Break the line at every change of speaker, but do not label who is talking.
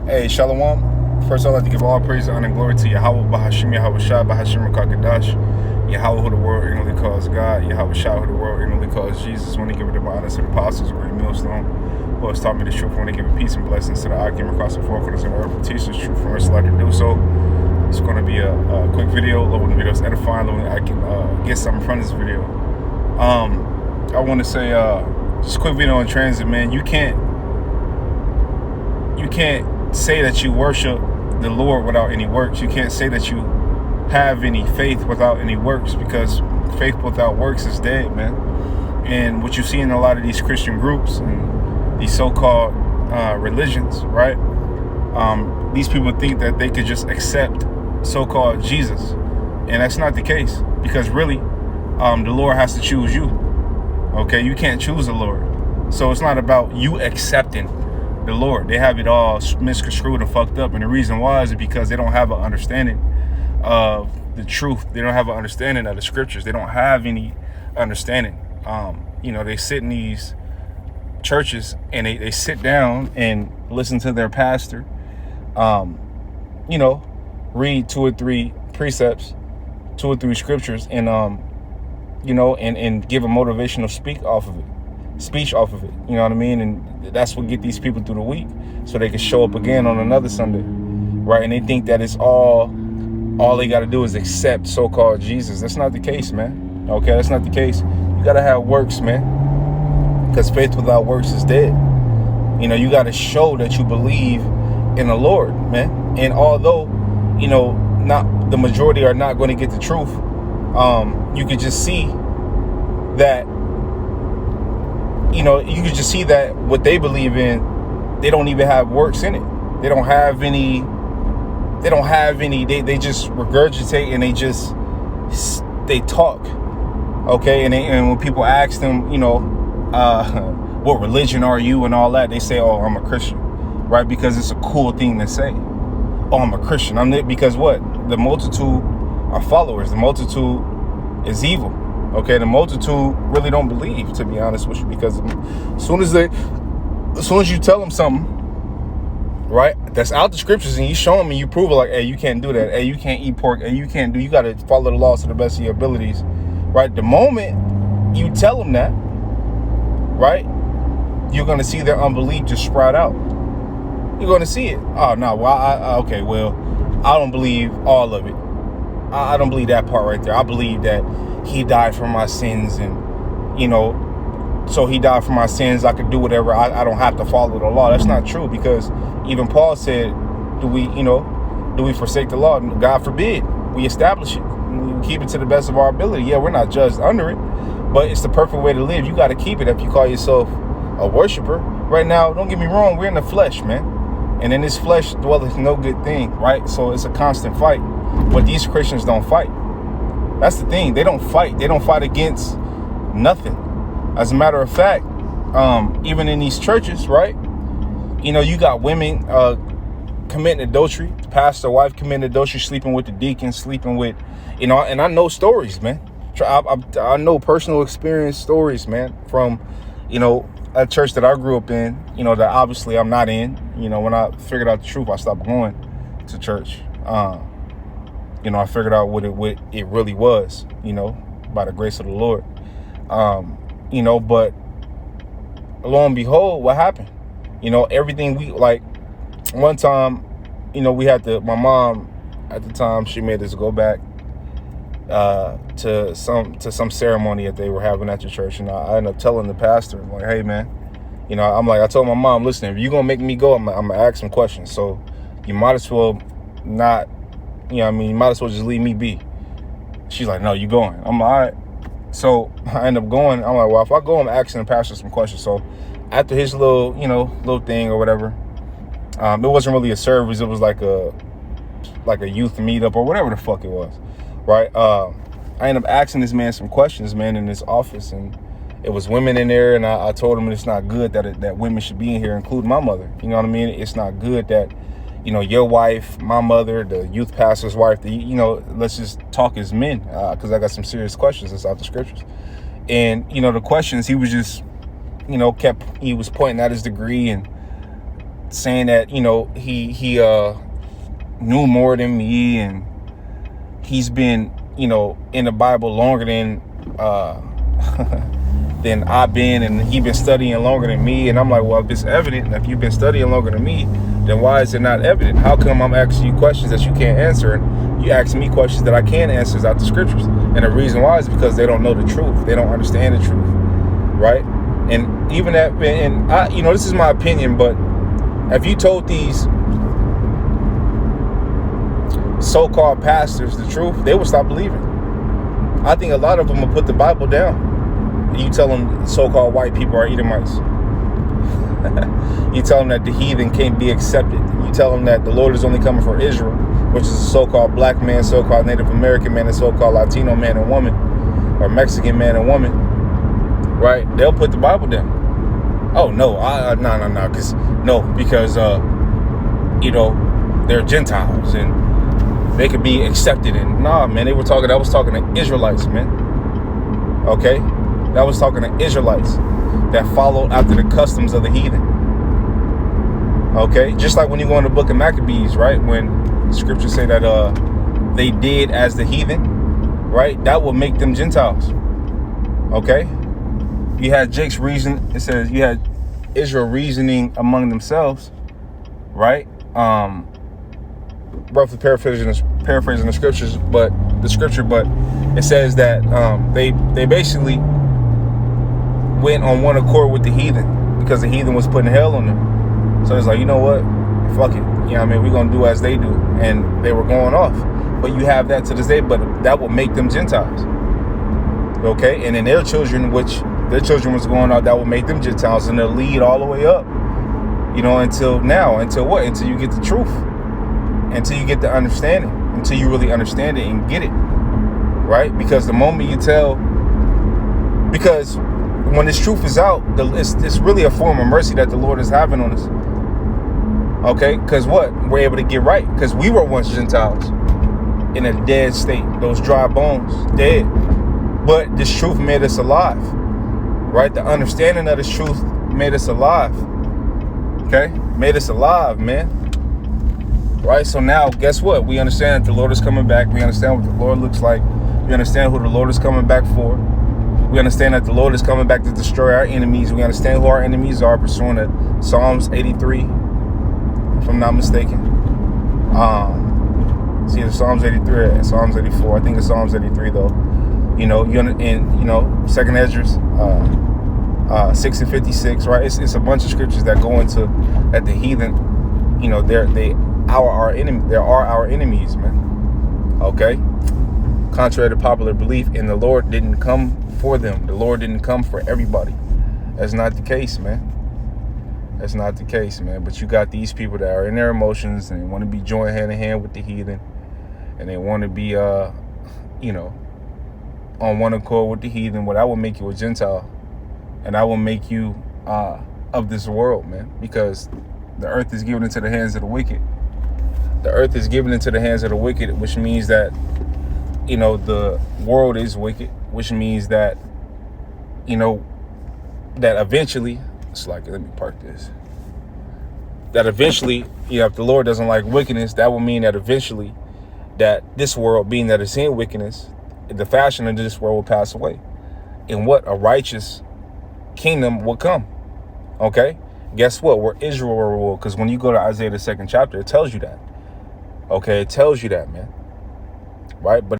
Hey, Shalom. First, I'd like to give all praise, honor, and glory to Yahweh, Bahashim, Yahweh Shah, Bahashim, Kakadash, Yahweh, who the world ignorantly calls God, Yahweh Shah, who the world ignorantly calls Jesus, when they give it to my honest and apostles, a great millstone, who has taught me the truth, when they give it peace and blessings to the I came across the four corners of the earth, who teach the truth from us, like to do so. It's going to be a quick video. Lord, when the video is edifying, Lord, I can get something from this video. I want to say, just a quick video on transit, man. You can't say that you worship the Lord without any works. You can't say that you have any faith without any works, because faith without works is dead, man. And what you see in a lot of these Christian groups and these so-called religions, right? These people think that they could just accept so-called Jesus, and that's not the case, because really the Lord has to choose you. Okay, you can't choose the Lord. So it's not about you accepting the Lord. They have it all misconstrued and fucked up, and the reason why is because they don't have an understanding of the truth. They don't have an understanding of the scriptures. They don't have any understanding. They sit in these churches and they sit down and listen to their pastor read 2 or 3 precepts, 2 or 3 scriptures, and and give a motivational speech off of it. You know what I mean? And that's what get these people through the week, so they can show up again on another Sunday, right? And they think that it's all they got to do is accept so-called Jesus. That's not the case, man. Okay, that's not the case. You got to have works, man, because faith without works is dead. You got to show that you believe in the Lord, man. And although, not the majority are not going to get the truth, you could just see that, you could just see that what they believe in, they don't even have works in it. They don't have any, they just regurgitate, and they talk. Okay. And when people ask them, what religion are you and all that, they say, oh, I'm a Christian, right? Because it's a cool thing to say. Oh, I'm a Christian. Because what? The multitude are followers. The multitude is evil. Okay, the multitude really don't believe, to be honest with you, because as soon as you tell them something, right, that's out the scriptures, and you show them and you prove it, like, hey, you can't do that. Hey, you can't eat pork. Hey, you got to follow the laws to the best of your abilities, right? The moment you tell them that, right, you're going to see their unbelief just sprout out. You're going to see it. Oh, no, well, I don't believe all of it. I don't believe that part right there. I believe that he died for my sins, and, so he died for my sins. I could do whatever. I don't have to follow the law. That's not true, because even Paul said, do we forsake the law? God forbid. We establish it. We keep it to the best of our ability. Yeah, we're not judged under it, but it's the perfect way to live. You got to keep it if you call yourself a worshiper. Right now, don't get me wrong, we're in the flesh, man. And in this flesh dwelleth no good thing, right? So it's a constant fight. But these Christians don't fight. That's the thing. They don't fight. They don't fight against nothing. As a matter of fact, even in these churches, right? You got women committing adultery. The pastor wife committing adultery, sleeping with the deacon, sleeping with, and I know stories, man. I know personal experience stories, man, from, a church that I grew up in, that obviously I'm not in. When I figured out the truth, I stopped going to church. I figured out what it really was, by the grace of the Lord. But lo and behold, what happened? Everything one time, we had my mom at the time, she made us go back to some ceremony that they were having at the church, and I ended up telling the pastor, I'm like, hey, man, I told my mom, listen, if you're gonna make me go, I'm gonna ask some questions, so you might as well not, you might as well just leave me be. She's like, no, you going. I'm like, all right. So I end up going. I'm like, well, if I go, I'm asking the pastor some questions. So after his little thing or whatever, it wasn't really a service. It was like a youth meetup or whatever the fuck it was, right? I ended up asking this man some questions, man, in his office, and it was women in there, and I told him it's not good that women should be in here, including my mother. You know what I mean? It's not good that, your wife, my mother, the youth pastor's wife, let's just talk as men, because I got some serious questions that's out the scriptures. And, the questions, he was just, he was pointing out his degree and saying that, you know, he knew more than me, and he's been, you know, in the Bible longer than than I've been, and he been studying longer than me. And I'm like, well, if it's evident, and if you've been studying longer than me, then why is it not evident? How come I'm asking you questions that you can't answer, and you ask me questions that I can answer out the scriptures? And the reason why is because they don't know the truth. They don't understand the truth, right? And even that, and I, you know, this is my opinion, but if you told these so-called pastors the truth, they would stop believing. I think a lot of them will put the Bible down. You tell them so-called white people are Edomites. You tell them that the heathen can't be accepted. You tell them that the Lord is only coming for Israel, which is a so-called black man, so-called Native American man, and so-called Latino man and woman, or Mexican man and woman, right? They'll put the Bible down. Oh, no, because you know, they're Gentiles, and they could be accepted. And nah, man, I was talking to Israelites, man. Okay? I was talking to Israelites that followed after the customs of the heathen. Okay? Just like when you go in the book of Maccabees, right? When scriptures say that they did as the heathen, right? That will make them Gentiles. Okay? You had Jake's reason. It says you had Israel reasoning among themselves, right? Roughly paraphrasing the scriptures, but it says that they basically went on one accord with the heathen because the heathen was putting hell on them. So it's like, you know what? Fuck it. You know what I mean? We're going to do as they do. And they were going off. But you have that to this day, but that will make them Gentiles. Okay? And then their children was going out, that will make them Gentiles, and they'll lead all the way up, you know, until what? Until you get the truth. Until you get the understanding. Until you really understand it and get it. Right? Because the moment you tell, because when this truth is out, it's really a form of mercy that the Lord is having on us. Okay? Because what? We're able to get right. Because we were once Gentiles in a dead state. Those dry bones, dead. But this truth made us alive. Right? The understanding of this truth made us alive. Okay? Made us alive, man. Right? So now, guess what? We understand that the Lord is coming back. We understand what the Lord looks like. We understand who the Lord is coming back for. We understand that the Lord is coming back to destroy our enemies. We understand who our enemies are, pursuant to Psalms 83, if I'm not mistaken. It's either Psalms 83 or Psalms 84. I think it's Psalms 83, though. You know, Second Esdras, 6 and 56, right? It's a bunch of scriptures that go into that the heathen, you know, they're our enemy. There are our enemies, man. Okay. Contrary to popular belief, and the Lord didn't come for them. The Lord didn't come for everybody. That's not the case, man. That's not the case, man. But you got these people that are in their emotions, and they want to be joined hand in hand with the heathen, and they want to be, you know, on one accord with the heathen. Well, that will make you a Gentile, and that will make you of this world, man. Because the earth is given into the hands of the wicked. The earth is given into the hands of the wicked, which means that, you know, the world is wicked, which means that, you know, that eventually, it's like, let me park this. That eventually, you know, if the Lord doesn't like wickedness, that will mean that eventually that this world, being that it's in wickedness, the fashion of this world will pass away. And what? A righteous kingdom will come. Okay? Guess what? Where Israel will rule. Because when you go to Isaiah, the 2nd chapter, it tells you that. Okay? It tells you that, man. Right? But